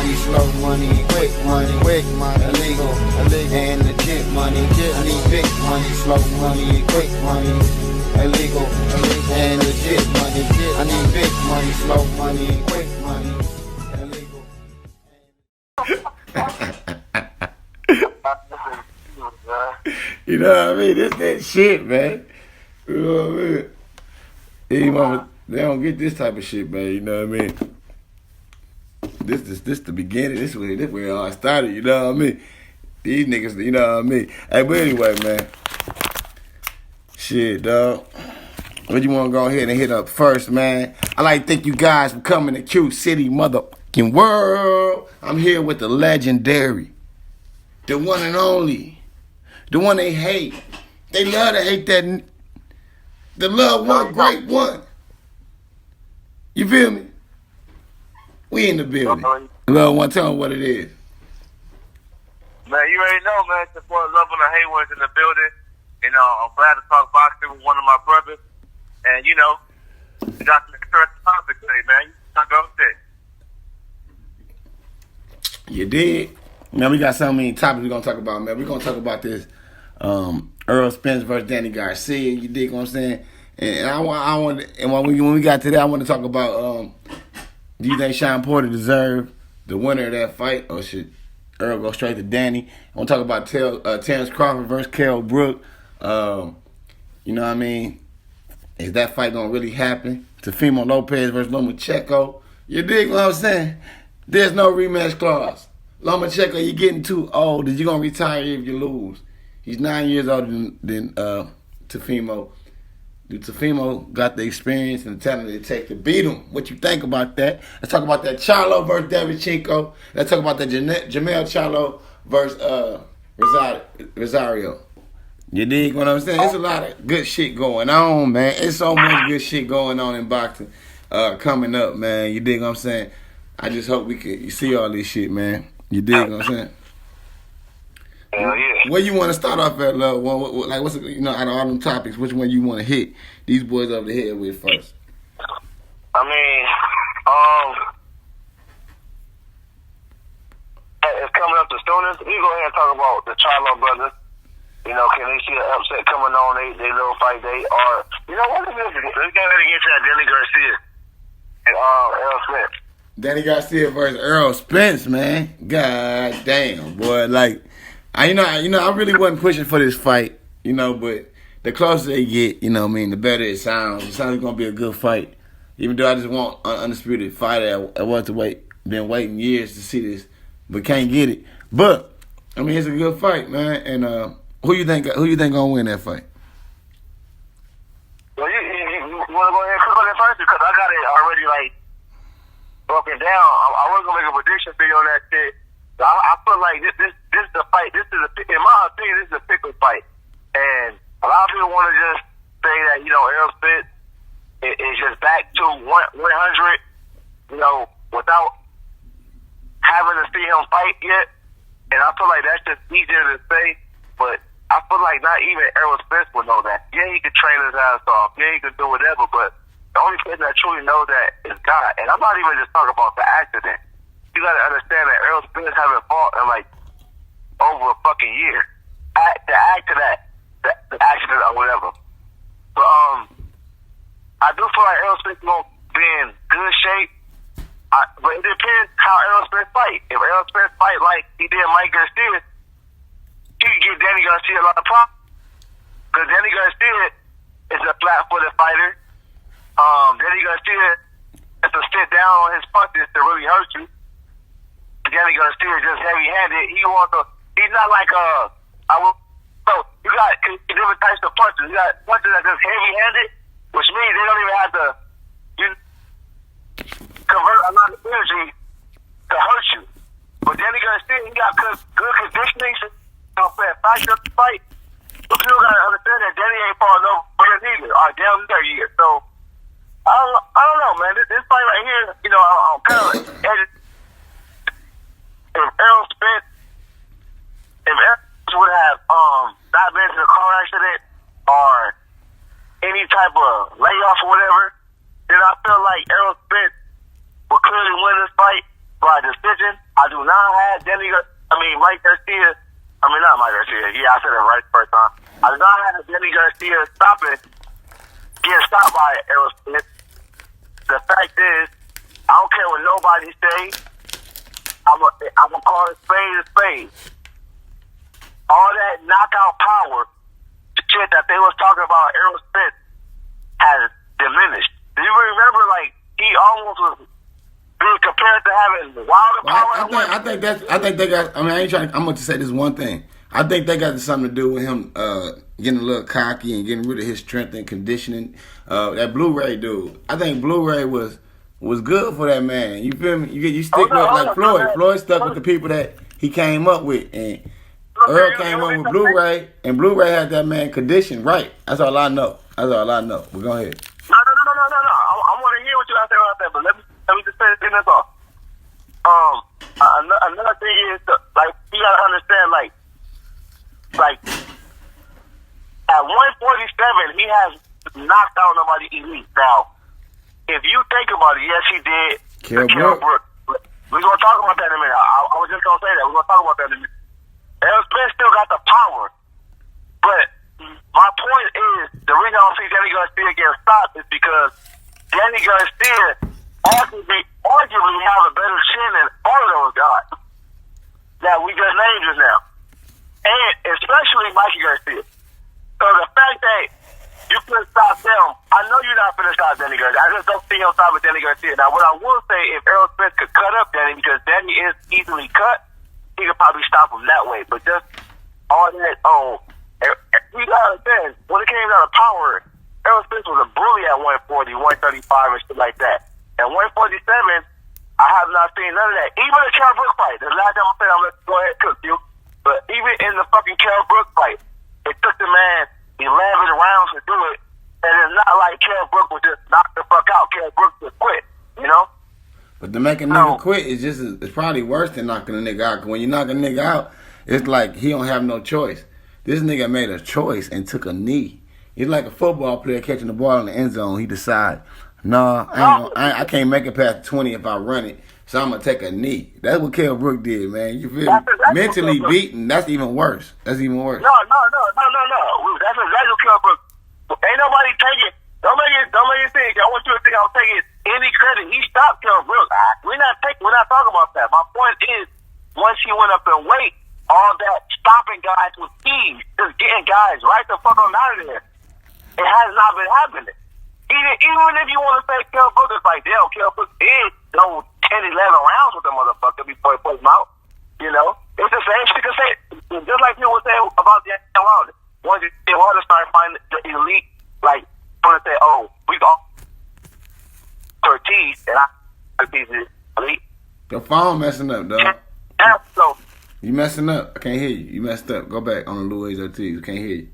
money, slow money, quick money, illegal, and legit money. I need big money, slow money, quick money, illegal, and legit money. I need big money, slow money, quick money, illegal. You know what I mean? This that shit, man. You know what I mean? These mama, they don't get this type of shit, man. You know what I mean? This the beginning. This where it all started. You know what I mean? These niggas, you know what I mean? Hey, but anyway, man. Shit, dog. What you want to go ahead and hit up first, man? I like to thank you guys for coming to Q City motherfucking world. I'm here with the legendary, the one and only, the one they hate. They love to hate that. The love one, great one. You feel me? We in the building. Love one, tell them what it is. Man, you already know, man. Support Love on the Haywards in the building. You know, I'm glad to talk boxing with one of my brothers. And, you know, we got some interesting topics today, man. You talk about that. You did. Now, we got so many topics we're going to talk about, man. We're going to talk about this Errol Spence versus Danny Garcia. You dig what I'm saying? And I want, and when we got to that, I want to talk about, do you think Sean Porter deserved the winner of that fight, or should Errol go straight to Danny? I want to talk about Terrence Crawford versus Kell Brook. You know what I mean? Is that fight going to really happen? Teofimo Lopez versus Lomachenko. You dig what I'm saying? There's no rematch clause. Lomachenko, you're getting too old. You're going to retire if you lose. He's 9 years older than Teofimo. Teofimo got the experience and the talent it takes to beat him. What you think about that? Let's talk about that Charlo versus Derevchenko. Let's talk about that Jamel Charlo versus Rosario. You dig what I'm saying? It's a lot of good shit going on, man. It's so much good shit going on in boxing coming up, man. You dig what I'm saying? I just hope you see all this shit, man. You dig what I'm saying? Hell yeah. Where you want to start off at, love? Like, what's, you know, out of all them topics, which one you want to hit these boys over the head with first? I mean, it's coming up the soonest. We go ahead and talk about the Charlo brothers. You know, can they see an upset coming on they little fight day? Or, you know, what is this? Let's go ahead and get to that Danny Garcia and Errol Spence. Danny Garcia versus Errol Spence, man. God damn, boy. Like, I really wasn't pushing for this fight, you know, but the closer they get, you know what I mean, the better it sounds. It sounds like it's going to be a good fight. Even though I just want an undisputed fighter, I want to wait. Been waiting years to see this, but can't get it. But, I mean, it's a good fight, man. And who you think gonna win that fight? Well, you want to go ahead and cook on that first? Because I got it already, like, broken down. I was going to make a prediction video on that shit. I feel like this is the fight. In my opinion, this is a pickle fight. And a lot of people want to just say that, you know, Errol Spence is just back to 100, you know, without having to see him fight yet. And I feel like that's just easier to say. But I feel like not even Errol Spence would know that. Yeah, he could train his ass off. Yeah, he could do whatever. But the only person that truly knows that is God. And I'm not even just talking about the accident. You gotta understand that Errol Spence haven't fought in like over a fucking year. To add to that, the accident or whatever. But I do feel like Errol Spence won't be in good shape. But it depends how Errol Spence fight. If Errol Spence fight like he did Mike Garcia, he could give Danny Garcia a lot of problems. Because Danny Garcia is a flat-footed fighter. Danny Garcia has to sit down on his punches to really hurt you. Danny Garcia is just heavy-handed. He's not like so you got different types of punches. You got punches that are just heavy-handed, which means they don't even have to convert a lot of energy to hurt you. But Danny Garcia, he got good conditioning, factor up the fight. But people gotta understand that Danny ain't falling over neither. Or damn near year. So I don't know, man. This fight right here, you know, I'm kind of edged. If Errol Spence would have not been to a car accident or any type of layoff or whatever, then I feel like Errol Spence would clearly win this fight by decision. do not have Mike Garcia. Not Mike Garcia. Yeah, I said it right the first time. I do not have Danny Garcia getting stopped by Errol Spence. The fact is, I don't care what nobody say. I'm gonna call it spade a spade. All that knockout power, shit that they was talking about Errol Spence has diminished. Do you remember, like, he almost was being compared to having wilder power? I think they got. I ain't trying. I'm going to say this one thing. I think they got something to do with him getting a little cocky and getting rid of his strength and conditioning. That Blu-ray dude. I think Blu-ray was good for that man. You feel me? You stick with like Floyd. Floyd stuck with the people that he came up with, and Earl came up with Blu-ray, and Blu-ray had that man conditioned right. That's all I know. But go ahead. No. I want to hear what you got to say about that, but let me just say this off. Another thing is, like, you got to understand, like, at 147, he has knocked out nobody elite. Now, if you think about it, yes, he did. Kell Brook. We're going to talk about that in a minute. I was just going to say that. We're going to talk about that in a minute. Errol Spence still got the power. But my point is, the reason I don't see Danny Garcia getting stopped is because Danny Garcia arguably have a better chin than all of those guys that we just named just now. And especially Mikey Garcia. So the fact that you couldn't stop them, I know you're not going to stop Danny Garcia. I just don't see him stopping Danny Garcia. Now, what I will say, if Errol Spence could cut up Danny, because Danny is easily cut, he could probably stop him that way. But just all that, you got to understand, when it came down to power, Errol Spence was a bully at 140, 135, and shit like that. At 147, I have not seen none of that. Even the Kell Brook fight, the last time I said I'm going to go ahead and cook you, but even in the fucking Kell Brook fight, it took the man 11 rounds to do it, and it's not like Kell Brook would just knock the fuck out. Kell Brook just quit, you know? But to make a nigga quit is it's probably worse than knocking a nigga out. Cause when you knock a nigga out, it's like he don't have no choice. This nigga made a choice and took a knee. He's like a football player catching the ball in the end zone. He decides, I can't make it past 20 if I run it, so I'm going to take a knee. That's what Kell Brook did, man. You feel me? Mentally beaten, that's even worse. No. That's exactly what Kell Brook. Ain't nobody taking. Don't make it think. I want you to think I'm taking any credit. He stopped Kell Brook. We're not talking about that. My point is, once he went up in weight, all that stopping guys with ease, just getting guys right the fuck on out of there. It has not been happening. Even if you want to say Kell Brook is like, damn, Kell Brook did go 10, 11 rounds with the motherfucker before he put him out. You know? It's the same shit you can say. Just like people were saying about the Wilder. Once the Wilder started finding the elite, like, want to say, we got Ortiz, and Ortiz is elite. Your phone messing up, dog. Yeah, so. You messing up. I can't hear you. You messed up. Go back on Luis Ortiz. I can't hear you.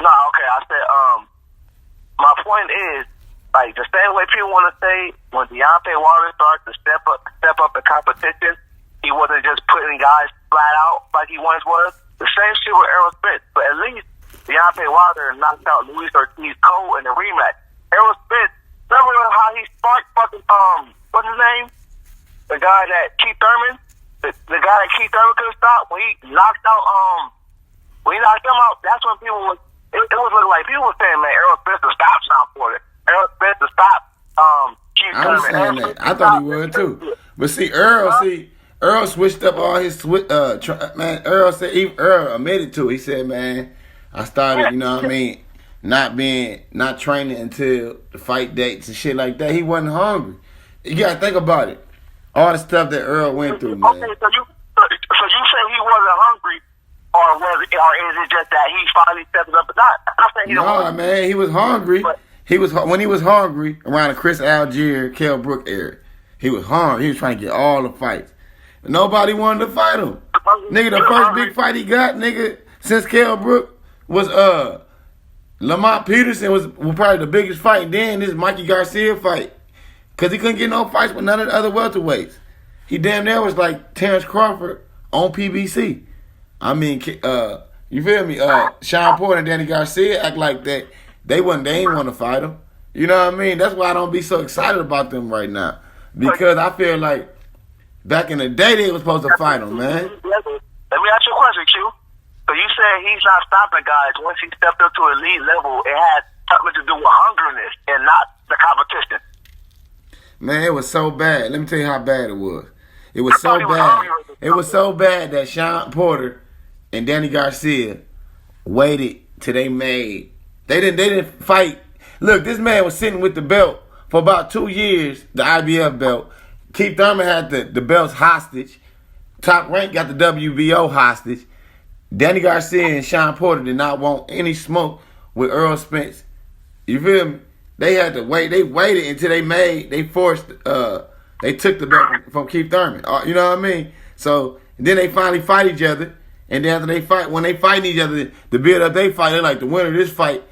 No, okay. I said, my point is, like, the same way people want to say, when Deontay Wilder started to step up the competition, he wasn't just putting guys flat out like he once was. The same shit with Errol Spence. But at least Deontay Wilder knocked out Luis Ortiz cold in the rematch. Errol Spence, remember how he sparked fucking, what's his name? The guy that Keith Thurman? The guy that Keith Thurman couldn't stop? When he knocked him out, that's when people was, it was looking like people were saying, man, Errol Spence to stop Sean Porter. Errol Spence to stop Keith Thurman. I was saying that. I thought he would too. But see, Earl switched up all his man. Earl admitted to it. He said, "Man, I started, you know what I mean, not training until the fight dates and shit like that. He wasn't hungry. You gotta think about it. All the stuff that Earl went through, man." Okay, so you say he wasn't hungry, or is it just that he finally stepped up? I'm saying he no, man, he was hungry. When he was hungry around the Chris Algier, Kell Brook era. He was hungry. He was trying to get all the fights. Nobody wanted to fight him. Nigga, the first big fight he got, nigga, since Kell Brook was Lamont Peterson was probably the biggest fight. Then this Mikey Garcia fight. Because he couldn't get no fights with none of the other welterweights. He damn near was like Terrence Crawford on PBC. I mean, you feel me? Sean Porter and Danny Garcia act like that. They ain't want to fight him. You know what I mean? That's why I don't be so excited about them right now. Because I feel like Back in the day, they was supposed to fight him, man. Let me ask you a question, Q. So you said he's not stopping guys once he stepped up to elite level. It had something to do with hungerness and not the competition. Man, it was so bad. Let me tell you how bad it was. It was so bad. It was so bad that Sean Porter and Danny Garcia waited till they made. They didn't fight. Look, this man was sitting with the belt for about 2 years, the IBF belt. Keith Thurman had the belts hostage. Top Rank got the WBO hostage. Danny Garcia and Sean Porter did not want any smoke with Errol Spence. You feel me? They had to wait. They waited until they forced, they took the belt from Keith Thurman. You know what I mean? So then they finally fight each other. And then after they fight, when they fight each other, the build up they fight, they're like, the winner of this fight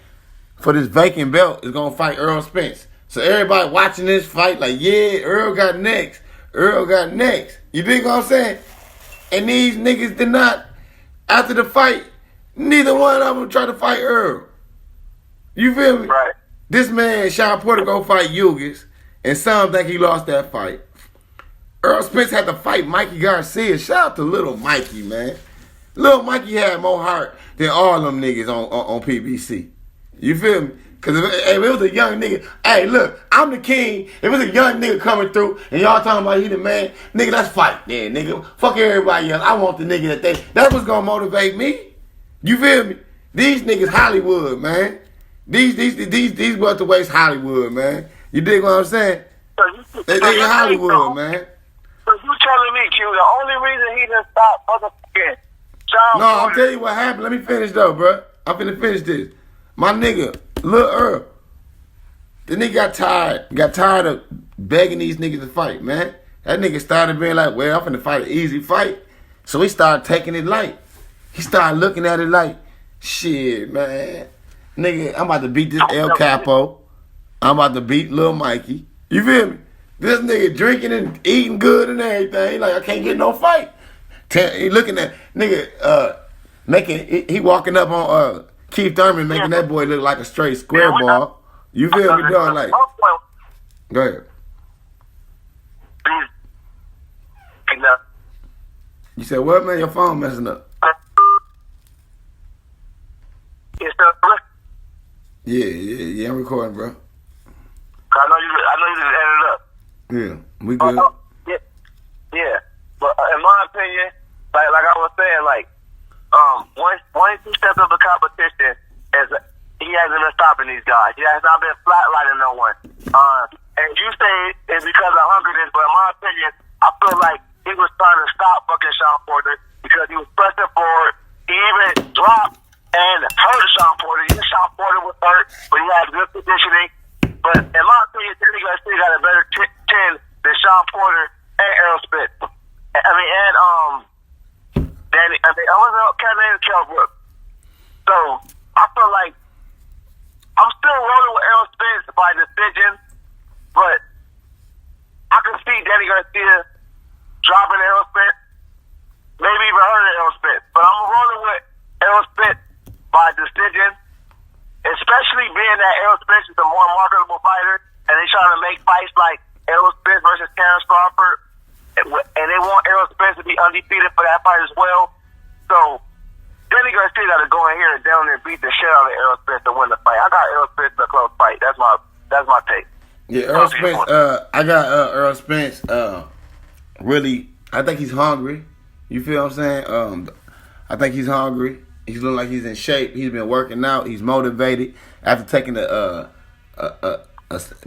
for this vacant belt is going to fight Errol Spence. So everybody watching this fight like, yeah, Errol got next. Errol got next. You dig what I'm saying? And these niggas did not, after the fight, neither one of them tried to fight Errol. You feel me? Right. This man, Sean Porter, go fight Yugis, and some think he lost that fight. Errol Spence had to fight Mikey Garcia. Shout out to little Mikey, man. Little Mikey had more heart than all them niggas on PBC. You feel me? Because if it was a young nigga, hey, look, I'm the king. If it was a young nigga coming through and y'all talking about he the man, nigga, let's fight then, nigga. Fuck everybody else. I want the nigga that's what's going to motivate me. You feel me? These niggas Hollywood, man. These welterweights Hollywood, man. You dig what I'm saying? They Hollywood, man. So you telling me, Q, the only reason he didn't stop motherfucking Sean No, I'll Porter. tell you what happened. Let me finish though, bro. I'm finna finish this. My nigga, Lil Earl, the nigga got tired of begging these niggas to fight, man. That nigga started being like, well, I'm finna fight an easy fight. So he started taking it light. He started looking at it like, shit, man. Nigga, I'm about to beat this El Capo. I'm about to beat Lil Mikey. You feel me? This nigga drinking and eating good and everything. He like, I can't get no fight. He looking at, nigga, he walking up on Keith Thurman, making that boy look like a straight square ball. You feel me, dog? Like, go ahead. You said what, man? Your phone messing up. Yeah, I'm recording, bro. I know you just ended up. Yeah, we good. Yeah. But in my opinion, like I was saying, like, once he stepped up the competition, he hasn't been stopping these guys. He has not been flatlining no one. And you say it's because of hungerness, but in my opinion, I feel like he was trying to stop fucking Sean Porter because he was pressing forward. He even dropped and hurt Sean Porter. Yes, Sean Porter was hurt, but he had good conditioning. But in my opinion, Danny Garcia got a better chin than Sean Porter and Errol Spence. I was kind of named Kell Brook. So I feel like I'm still rolling with Errol Spence by decision, but I can see Danny Garcia dropping Errol Spence, maybe even hurting Errol Spence. But I'm rolling with Errol Spence by decision, especially being that Errol Spence is a more marketable fighter, and they trying to make fights like Errol Spence versus Terrence Crawford, and they want Errol Spence to be undefeated for that fight as well. So Danny Garcia got to go in here and down there and beat the shit out of Errol Spence to win the fight. I got Errol Spence in a close fight. That's my take. Yeah, Errol Spence. I got Errol Spence. Really, I think he's hungry. You feel what I'm saying? I think he's hungry. He's looking like he's in shape. He's been working out. He's motivated after taking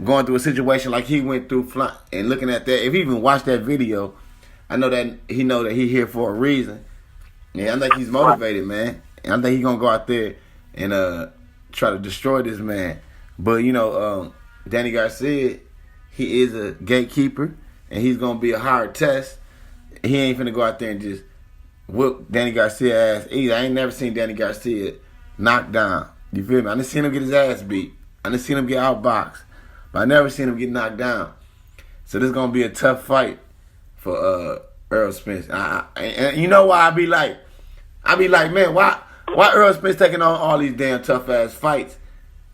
going through a situation like he went through, and looking at that. If he even watched that video, I know that he here for a reason. Yeah, I think he's motivated, man. And I think he's gonna go out there and try to destroy this man. But Danny Garcia, he is a gatekeeper, and he's gonna be a hard test. He ain't finna go out there and just whoop Danny Garcia ass either. I ain't never seen Danny Garcia knocked down. You feel me? I done seen him get his ass beat. I done seen him get outboxed. But I never seen him get knocked down. So this is gonna be a tough fight for Errol Spence. And you know why I be like, man, why Errol Spence taking on all these damn tough ass fights?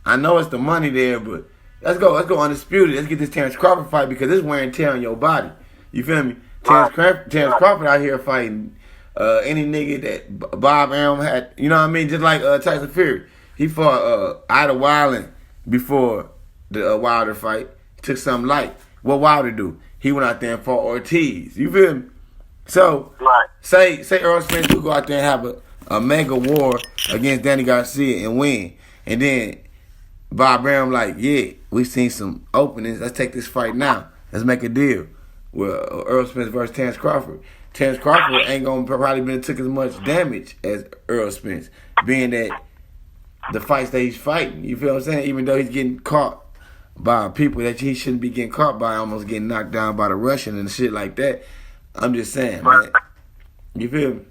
I know it's the money there, but let's go undisputed. Let's get this Terrence Crawford fight because it's wear and tear on your body. You feel me? Terrence Crawford out here fighting any nigga that Bob Arum had. You know what I mean? Just like Tyson Fury. He fought Ida Wilder before the Wilder fight. He took something light. What Wilder do? He went out there and fought Ortiz. You feel me? So, say Errol Spence do go out there and have a mega war against Danny Garcia and win. And then Bob Arum like, yeah, we seen some openings. Let's take this fight now. Let's make a deal with Errol Spence versus Terrence Crawford. Terrence Crawford ain't gonna probably been took as much damage as Errol Spence, being that the fights that he's fighting. You feel what I'm saying? Even though he's getting caught by people that he shouldn't be getting caught by, almost getting knocked down by the Russian and shit like that. I'm just saying, man. You feel me?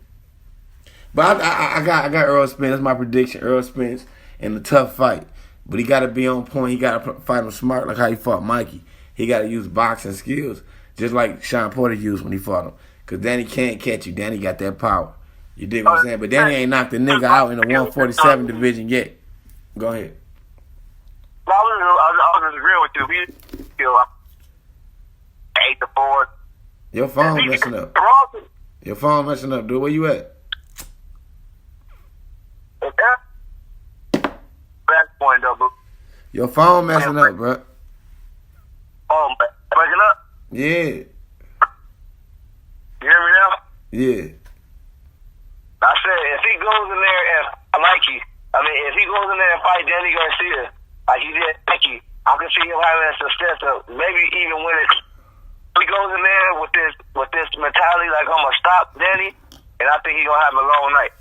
But I got Errol Spence. That's my prediction. Errol Spence in a tough fight. But he got to be on point. He got to fight him smart, like how he fought Mikey. He got to use boxing skills, just like Sean Porter used when he fought him. Because Danny can't catch you. Danny got that power. You dig what I'm saying? But Danny ain't knocked the nigga out in the 147 division yet. Go ahead. I was agreeing with you. He 8-4. Your phone messing up. Your phone messing up, dude. Where you at? Back point, though, bro. Your phone messing up, bro. Oh, breaking up? Yeah. You hear me now? Yeah. I said, if he goes in there and if he goes in there and fight Danny Garcia, like he did Mikey, I can see him having a success of maybe even when it. He goes in there with this mentality like I'm gonna stop Danny, and I think he's gonna have a long night.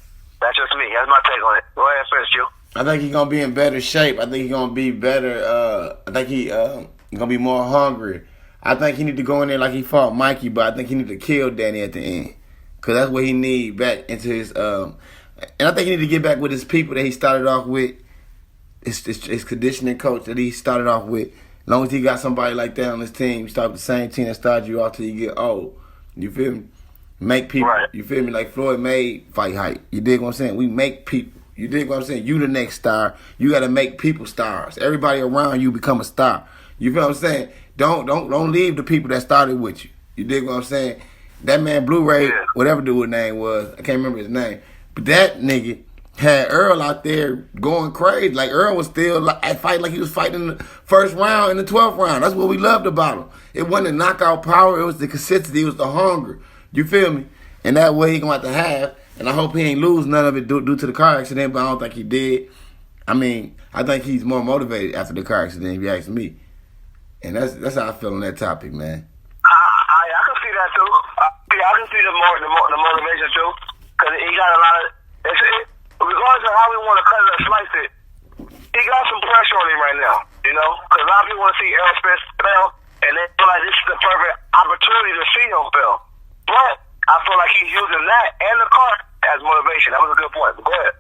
That's just me. That's my take on it. Go ahead, finish you. I think he's gonna be in better shape. I think he's gonna be better. I think he's gonna be more hungry. I think he need to go in there like he fought Mikey, but I think he need to kill Danny at the end, cause that's what he need back into his. And I think he need to get back with his people that he started off with. His conditioning coach that he started off with. As long as he got somebody like that on his team, you start with the same team that started you off till you get old. You feel me? Make people. Right. You feel me? Like Floyd made fight hype. You dig what I'm saying? We make people. You dig what I'm saying? You the next star. You got to make people stars. Everybody around you become a star. You feel what I'm saying? Don't leave the people that started with you. You dig what I'm saying? That man Blu-ray, whatever dude's name was, I can't remember his name, but that nigga had Errol out there going crazy. Like Errol was still fighting like he was fighting in the first round and the 12th round. That's what we loved about him. It wasn't the knockout power. It was the consistency. It was the hunger. You feel me? And that way he going to have. And I hope he ain't lose none of it due to the car accident, but I don't think he did. I mean, I think he's more motivated after the car accident, if you ask me. And that's how I feel on that topic, man. I can see that too. I can see the motivation too, because he got a lot of. Regardless of how we want to cut it or slice it, he got some pressure on him right now. You know, because a lot of people want to see Errol Spence fail, and they feel like this is the perfect opportunity to see him fail. But I feel like he's using that and the car as motivation. That was a good point. But go ahead.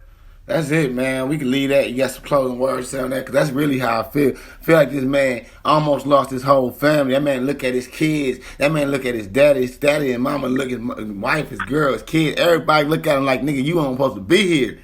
That's it, man. We can leave that. You got some closing words on that, because that's really how I feel. I feel like this man almost lost his whole family. That man look at his kids. That man look at his daddy and mama look at his wife, his girl, his kids. Everybody look at him like, nigga, you ain't supposed to be here.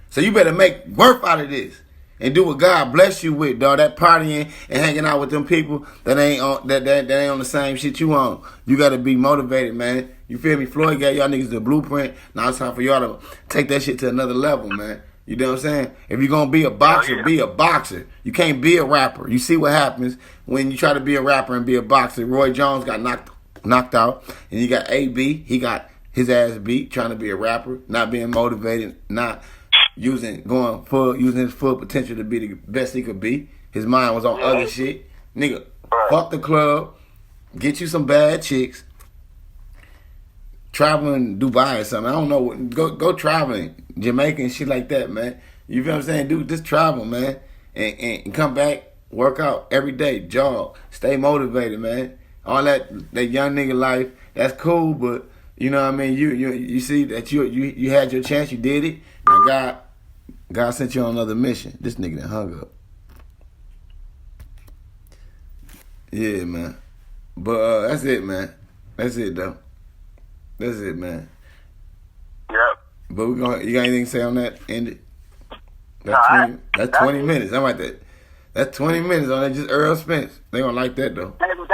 So you better make worth out of this and do what God bless you with, dog. That partying and hanging out with them people that ain't on that ain't on the same shit you on. You gotta be motivated, man. You feel me? Floyd got y'all niggas the blueprint. Now it's time for y'all to take that shit to another level, man. You know what I'm saying? If you're gonna be a boxer, be a boxer. You can't be a rapper. You see what happens when you try to be a rapper and be a boxer. Roy Jones got knocked out, and you got AB. He got his ass beat trying to be a rapper, not being motivated, not using his full potential to be the best he could be. His mind was on other shit. Nigga, fuck the club, get you some bad chicks, traveling Dubai or something. I don't know. Go traveling, Jamaica and shit like that, man. You feel what I'm saying? Dude, just travel, man. And come back, work out every day, jog, stay motivated, man. All that young nigga life, that's cool, but you know what I mean? You see that you had your chance, you did it. Now God sent you on another mission. This nigga done hung up. Yeah, man. But that's it, man. That's it, though. That's it, man. Yep. But you got anything to say on that? End it. That's 20 minutes. I'm like that. That's 20 minutes on that. Just Errol Spence. They gonna like that though. But that was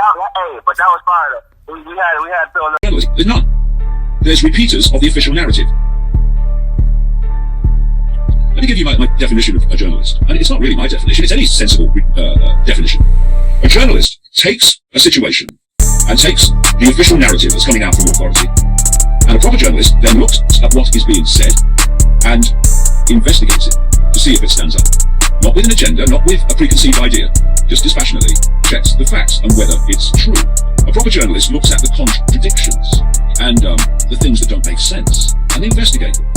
fire though. We had to journalism? There's none. There's repeaters of the official narrative. Let me give you my definition of a journalist. And it's not really my definition, it's any sensible definition. A journalist takes a situation and takes the official narrative that's coming out from authority. And a proper journalist then looks at what is being said and investigates it to see if it stands up. Not with an agenda, not with a preconceived idea, just dispassionately checks the facts and whether it's true. A proper journalist looks at the contradictions and the things that don't make sense, and they investigate them.